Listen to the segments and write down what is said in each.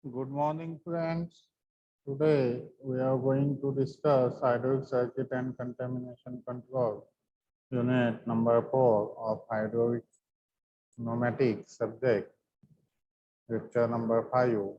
Good morning, friends. Today we are going to discuss hydraulic circuit and contamination control, unit number 4 of hydraulic pneumatic subject, lecture number 5.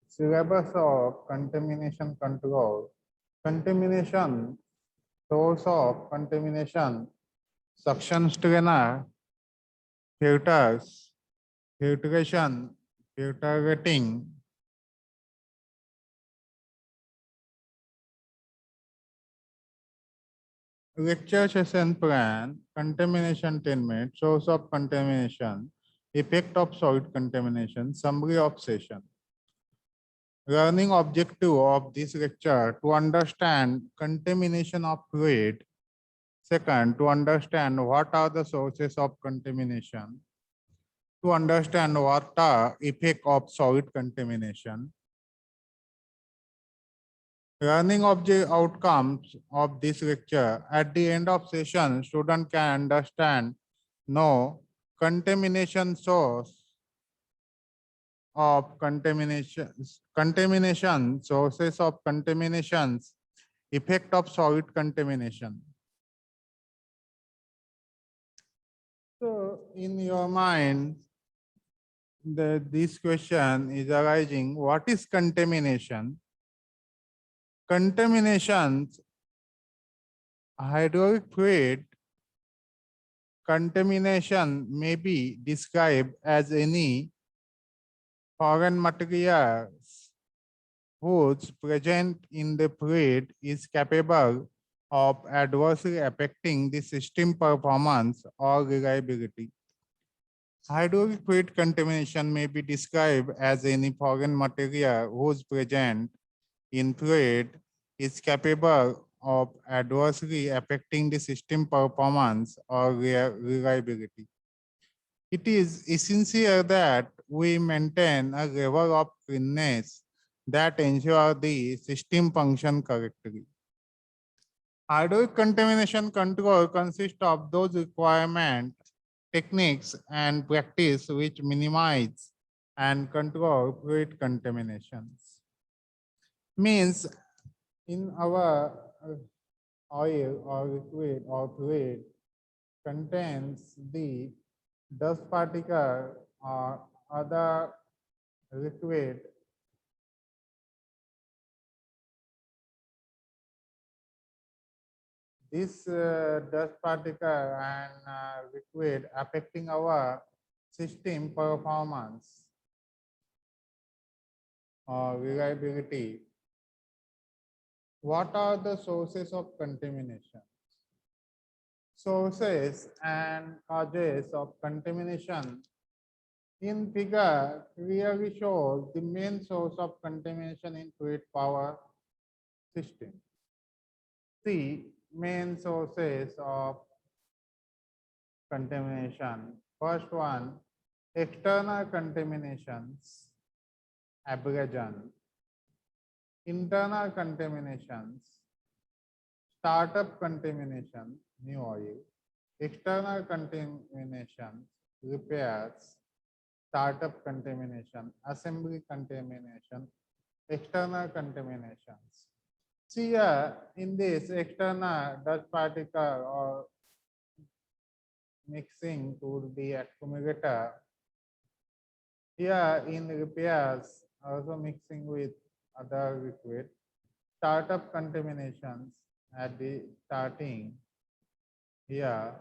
Syllabus of contamination control. Contamination, source of contamination, suction strainer, filters, filtration, filtering, lecture session plan, contamination 10 minutes, source of contamination, effect of solid contamination, summary of session. Learning objective of this lecture to understand contamination of fluid. Second, to understand what are the sources of contamination. To understand what are effect of solid contamination. Learning object outcomes of this lecture. At the end of session, student can understand, know, contamination source of contamination, sources of contaminations, effect of solid contamination. So in your mind, this question is arising, what is contamination? Contaminations, hydraulic fluid contamination may be described as any foreign materials whose presence in the fluid is capable of adversely affecting the system performance or reliability. Hydraulic fluid contamination may be described as any foreign material whose presence in fluid is capable of adversely affecting the system performance or reliability. It is essential that we maintain a level of cleanness that ensure the system function correctly. Hydraulic contamination control consists of those requirements, techniques, and practice which minimize and control fluid contaminations. Means in our oil or liquid or fluid contains the dust particle or other liquid this dust particle and liquid affecting our system performance or reliability. What are the sources of contamination? Sources and causes of contamination in figure clearly shows the main source of contamination in fluid power system. See main sources of contamination. First one, external contaminations, abrasion. Internal contaminations, startup contamination, new oil. External contaminations, repairs, startup contamination, assembly contamination, external contaminations. See here in this external dust particle or mixing to the accumulator. Here in repairs also mixing with other liquid. Startup contaminations at the starting here.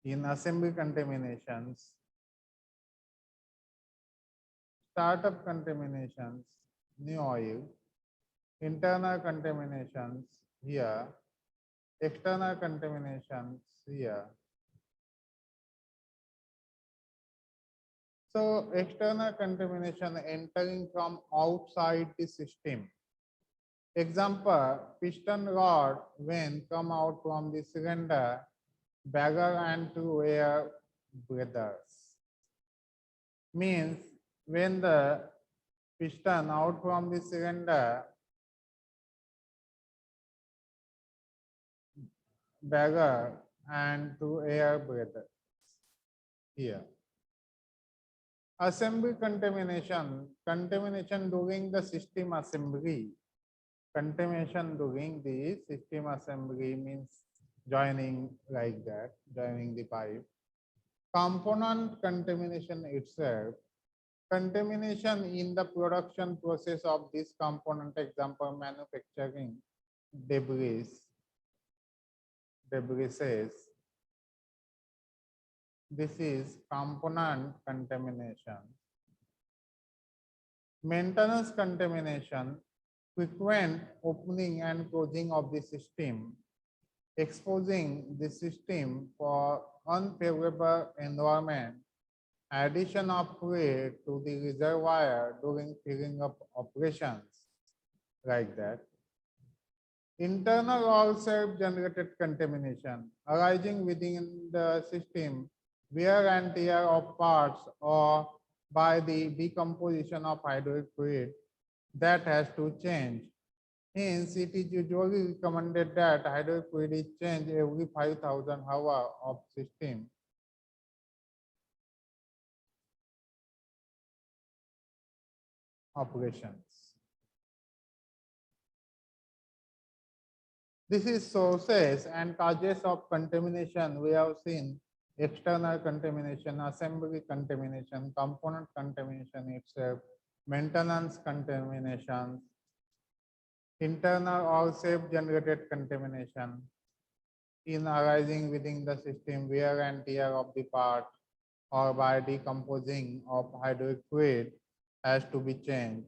In assembly contaminations, startup contaminations, new oil, internal contaminations here, external contaminations here. So external contamination entering from outside the system. Example, piston rod when come out from the cylinder, bagger and two air breathers. Means when the piston out from the cylinder, bagger and two air breathers here. Assembly contamination, contamination during the system assembly. Contamination during the system assembly means joining like that, joining the pipe. Component contamination itself, contamination in the production process of this component, example manufacturing debris, this is component contamination. Maintenance contamination, frequent opening and closing of the system, exposing the system for unfavorable environment, addition of fluid to the reservoir during filling up operations, like that. Internal or self-generated contamination arising within the system, wear and tear of parts or by the decomposition of hydraulic fluid that has to change. Hence, it is usually recommended that hydraulic fluid is changed every 5,000 hours of system. Operations. This is sources and causes of contamination. We have seen external contamination, assembly contamination, component contamination itself, maintenance contamination, internal or self-generated contamination in arising within the system, wear and tear of the part or by decomposing of hydraulic fluid has to be changed.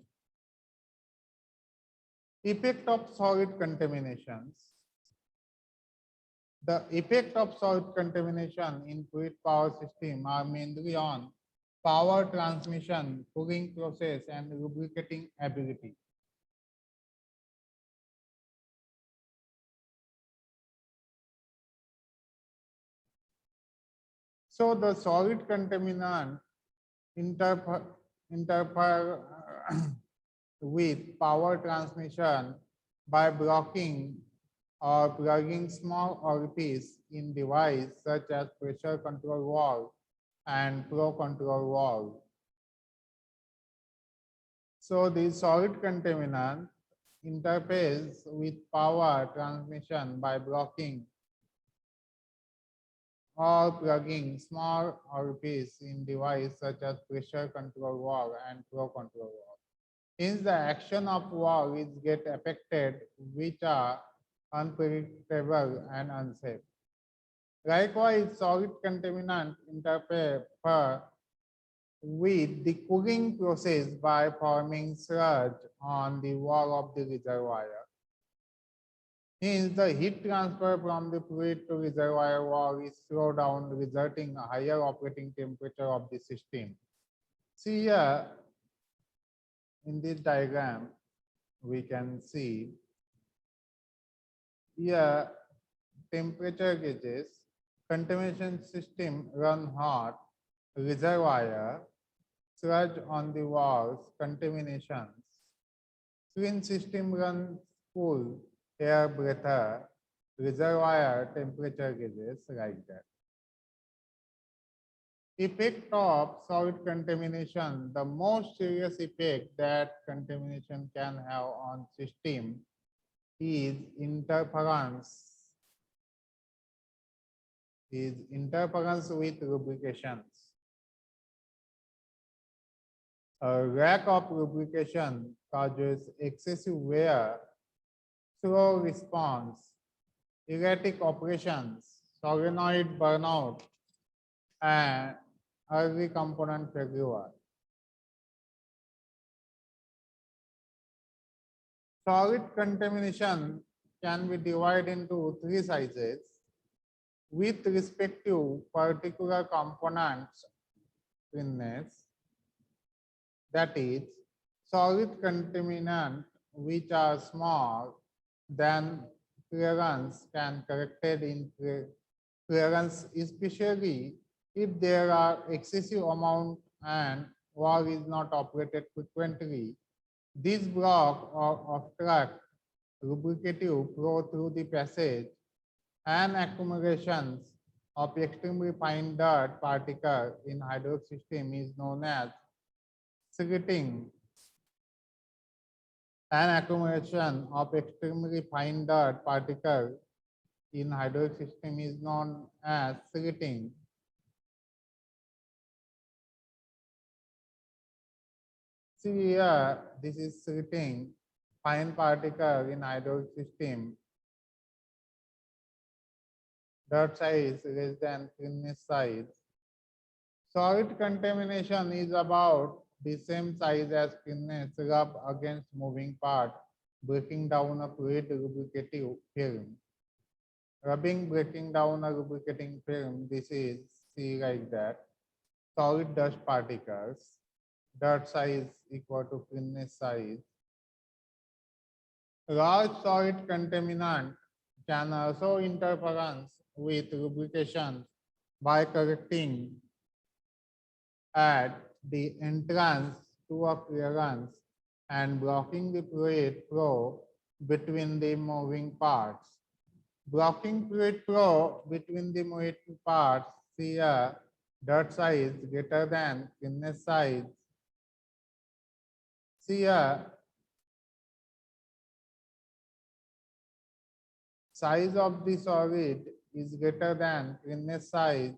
Effect of solid contaminations. The effect of solid contamination in fluid power system are mainly on power transmission, cooling process, and lubricating ability. So the solid contaminant interfere with power transmission by blocking or plugging small orifice in device such as pressure control valve and flow control valve. So the solid contaminant interface with power transmission by blocking or plugging small orifice in device such as pressure control valve and flow control valve. Hence, the action of valve is get affected, which are unpredictable and unsafe. Likewise, solid contaminant interfere with the cooling process by forming sludge on the wall of the reservoir. Hence, the heat transfer from the fluid to reservoir wall is slowed down, resulting in a higher operating temperature of the system. See here, in this diagram, we can see here temperature gauges, contamination system run hot, reservoir, sludge on the walls, contaminations. Screen system runs cool, air breather, reservoir temperature gauges, like that. Effect of solid contamination, the most serious effect that contamination can have on system is interference with lubrications. A lack of lubrication causes excessive wear, slow response, erratic operations, solenoid burnout, and early component failure. Solid contamination can be divided into three sizes with respect to particular components thinness. That is, solid contaminant which are small than clearance can corrected in clearance, especially if there are excessive amount and valve is not operated frequently. This block or obstruct lubricative flow through the passage, and accumulations of extremely fine dirt particle in hydraulic system is known as secreting an accumulation of extremely fine dirt particle in hydraulic system is known as secreting. See here, this is secreting fine particle in hydraulic system. Dirt size less than thinness size. Solid contamination is about the same size as thinness rub against moving part, breaking down a fluid lubricating film. Breaking down a lubricating film, this is see like that. Solid dust particles, dirt size equal to thinness size. Large solid contaminant can also interference with lubrication by collecting at the entrance to a clearance and blocking the fluid flow between the moving parts. Blocking fluid flow between the moving parts, here dirt size greater than thinness size. Here size of the solid is greater than thinness size,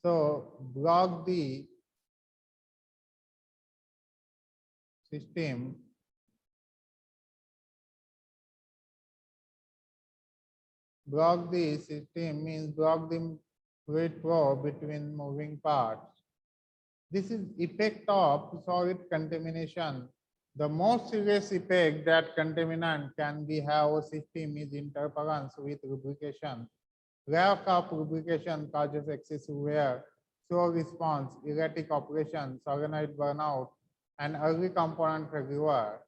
so block the system means block the fluid flow between moving parts. This is effect of solid contamination. The most serious effect that contaminant can be have a system is interference with lubrication. Lack of lubrication causes excessive wear, slow response, erratic operation, solenoid burnout, and early component failure.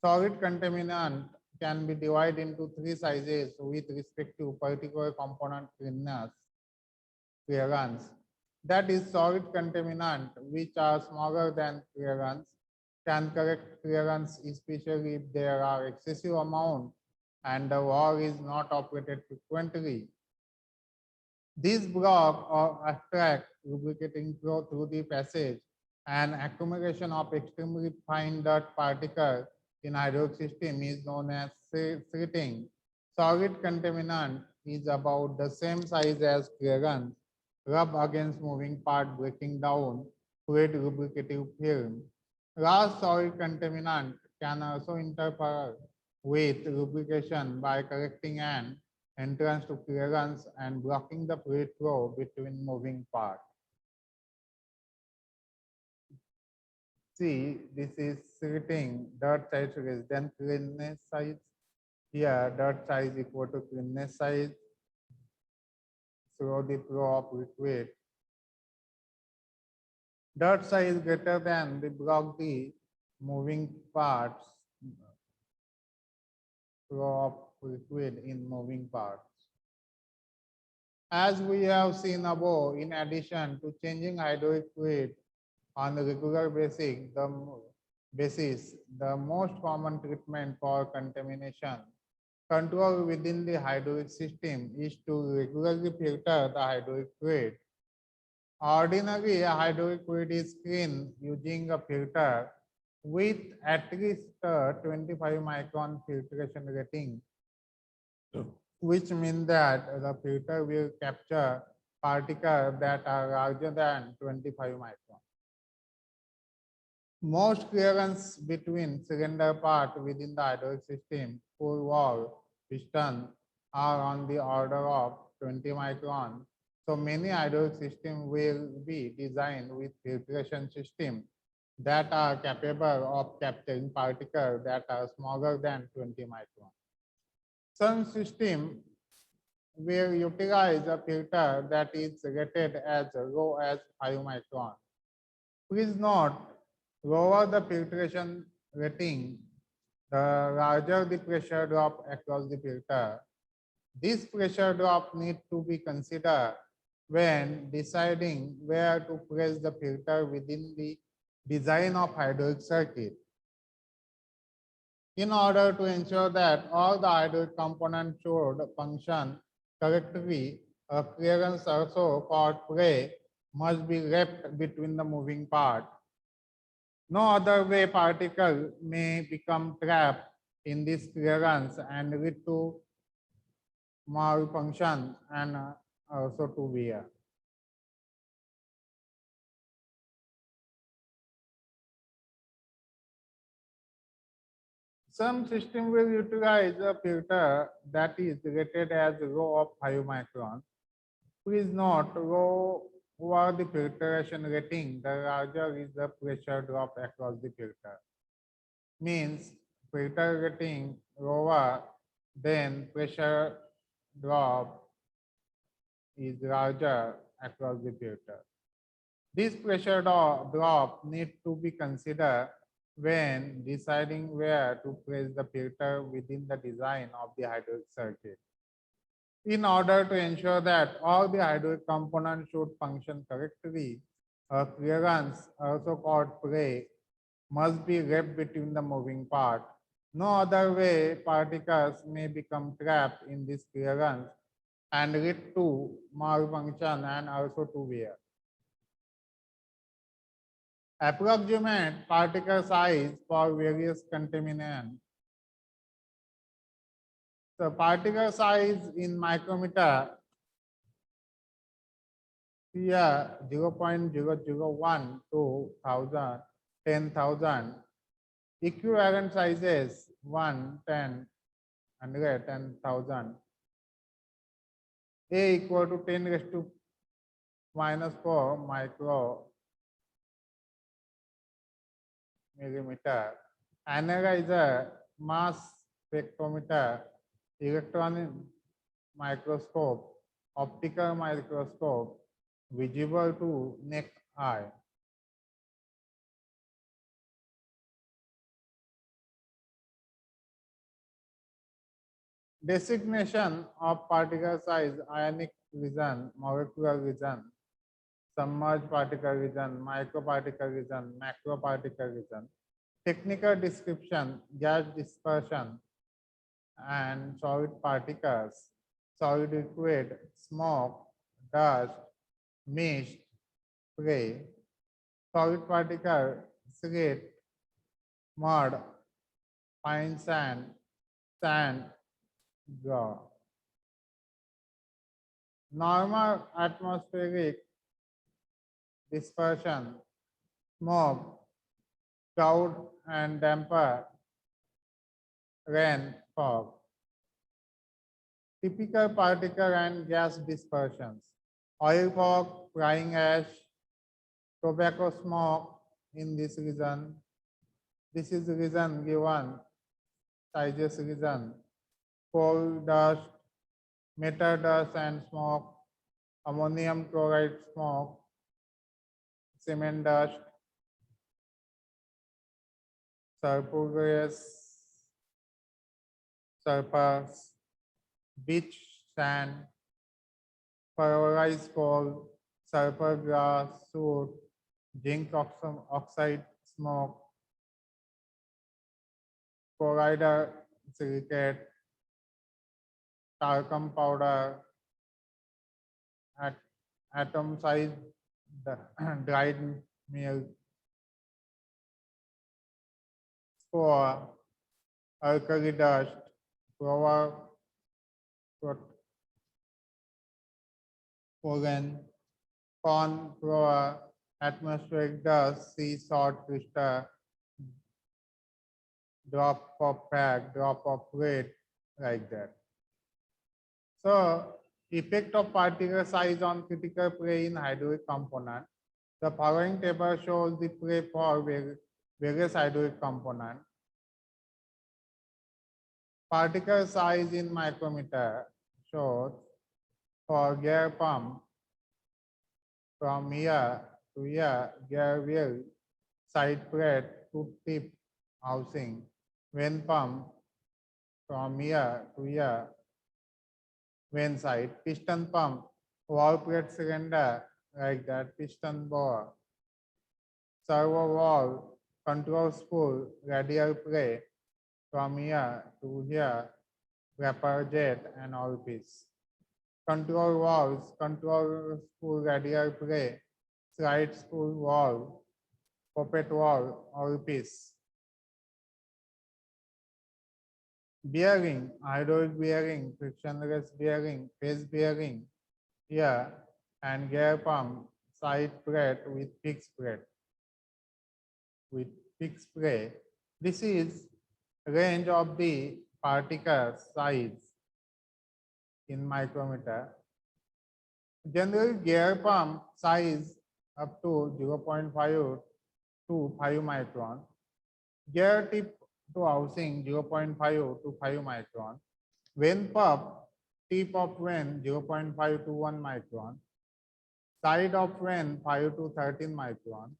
Solid contaminant can be divided into three sizes with respect to particular component clearance. That is, solid contaminant, which are smaller than clearance, can correct clearance, especially if there are excessive amount and the valve is not operated frequently. These block or attract lubricating flow through the passage, and accumulation of extremely fine dirt particles in hydraulic system is known as secreting. Solid contaminant is about the same size as clearance, rub against moving part, breaking down fluid lubricative film. Large solid contaminant can also interfere with lubrication by correcting an entrance to clearance and blocking the fluid flow between moving parts. See, this is secreting dirt size less than cleanness size. Here, dirt size equal to cleanness size. Slow the flow of liquid. Dirt size greater than the block the moving parts, flow of liquid in moving parts. As we have seen above, in addition to changing hydraulic fluid on a regular basis, the most common treatment for contamination control within the hydraulic system is to regularly filter the hydraulic fluid. Ordinarily, a hydraulic fluid is cleaned using a filter with at least 25 micron filtration rating, which means that the filter will capture particles that are larger than 25 micron. Most clearance between cylinder part within the hydraulic system, full valve, piston are on the order of 20 micron. So many hydraulic systems will be designed with filtration systems that are capable of capturing particles that are smaller than 20 micron. Some systems will utilize a filter that is rated as low as 5 micron. Please note, lower the filtration rating, the larger the pressure drop across the filter. This pressure drop needs to be considered when deciding where to place the filter within the design of hydraulic circuit. In order to ensure that all the hydraulic components should function correctly, a clearance also called play must be left between the moving part. No other way particle may become trapped in this clearance and lead to malfunction and also to wear. Some system will utilize a filter that is rated as row of 5 microns. Please note, lower the filtration rating, the larger is the pressure drop across the filter. Means filter rating lower, then pressure drop is larger across the filter. This pressure drop need to be considered when deciding where to place the filter within the design of the hydraulic circuit. In order to ensure that all the hydraulic components should function correctly, a clearance, also called play, must be left between the moving part. No other way particles may become trapped in this clearance and lead to malfunction and also to wear. Approximate particle size for various contaminants. So particle size in micrometer, here 0.001 to 1000, 10,000. Equivalent sizes 1, 10, 100, 10,000. A equal to 10 raised to -4 micro millimeter. Analyzer, mass spectrometer, electron microscope, optical microscope, visible to naked eye. Designation of particle size, ionic region, molecular region, submerged particle region, microparticle region, macroparticle region. Technical description, gas dispersion and solid particles, solid liquid, smoke, dust, mist, spray, solid particle, slate, mud, fine sand, sand, draw. Normal atmospheric dispersion, smoke, cloud and damper, rain, fog. Typical particle and gas dispersions, oil fog, flying ash, tobacco smoke in this region. This is the region given, sizes region, coal dust, metal dust and smoke, ammonium chloride smoke, cement dust, sulfurous surface, beach sand, pulverized coal, sulfur gas, soot, zinc oxide smoke, chloride silicate, talcum powder, atom size dried milk, spore, alkali dust, flower pollen, corn flour, atmospheric dust, sea salt crystal, drop of fat, drop of weight, like that. So, effect of particle size on critical prey in hydraulic component. The following table shows the prey for various hydraulic component. Particle size in micrometer shows for gear pump from here to here, gear wheel, side plate to tip housing, vane pump from here to here, vane side, piston pump, valve plate cylinder, like that, piston bore, servo valve, control spool, radial plate from here to here, wrapper jet and all piece. Control valves, control spool radial plate, slide spool valve, poppet wall or piece. Bearing, hydraulic bearing, frictionless bearing, phase bearing here, and gear pump side plate with fixed plate. With fixed plate. This is range of the particle size in micrometer. General gear pump size up to 0.5 to 5 micron. Gear tip to housing 0.5 to 5 micron. Vane pump tip of vane 0.5 to 1 micron. Side of vane 5 to 13 micron.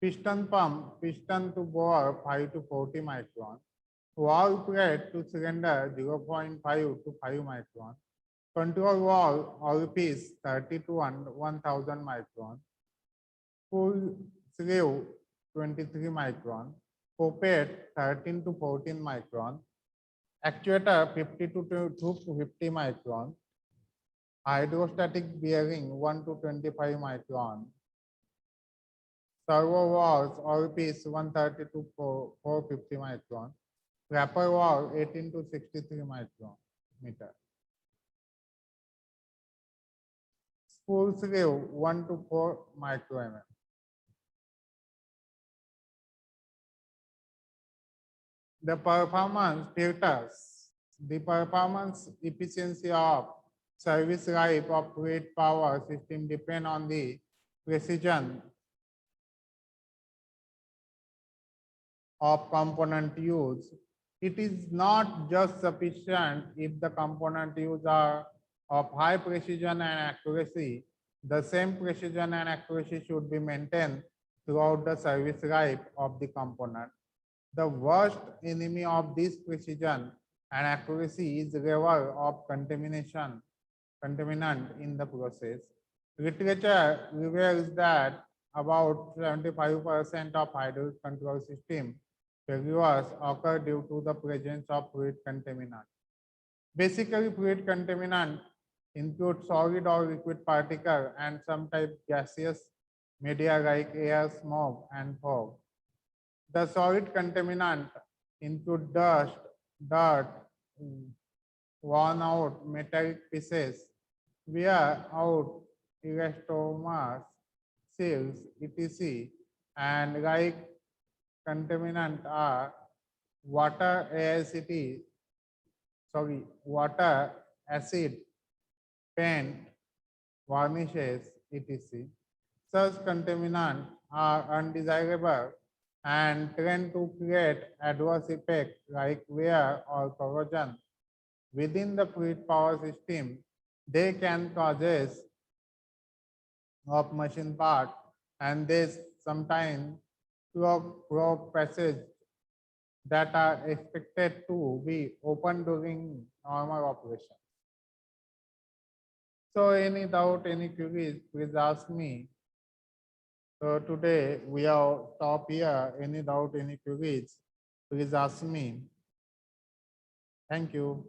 Piston pump piston to bore 5 to 40 micron. Valve plate to cylinder 0.5 to 5 micron. Control valve orifice 30 to 1000 micron. Full sleeve 23 micron. Poppet 13 to 14 micron. Actuator 50 to 50 micron. Hydrostatic bearing 1 to 25 micron. Servo valves orifice 130 to 450 micron. Wrapper valve 18 to 63 micrometer. Spool sleeve 1 to 4 micro. The performance filters. The performance efficiency of service life of fluid power system depend on the precision of component use. It is not just sufficient if the component use are of high precision and accuracy. The same precision and accuracy should be maintained throughout the service life of the component. The worst enemy of this precision and accuracy is level of contaminant in the process. Literature reveals that about 75% of hydraulic control system failures occur due to the presence of fluid contaminant. Basically, fluid contaminant include solid or liquid particle and some type gaseous media like air, smoke, and fog. The solid contaminant include dust, dirt, worn out metallic pieces, wear out elastomers, seals, etc. And like contaminant are water, water, acid, paint, varnishes, etc. Such contaminants are undesirable and tend to create adverse effects like wear or corrosion within the fluid power system. They can cause of machine part and they sometimes clog passage that are expected to be open during normal operation. So any doubt, any queries, please ask me. So today we are stop here. Any doubt, any queries, please ask me. Thank you.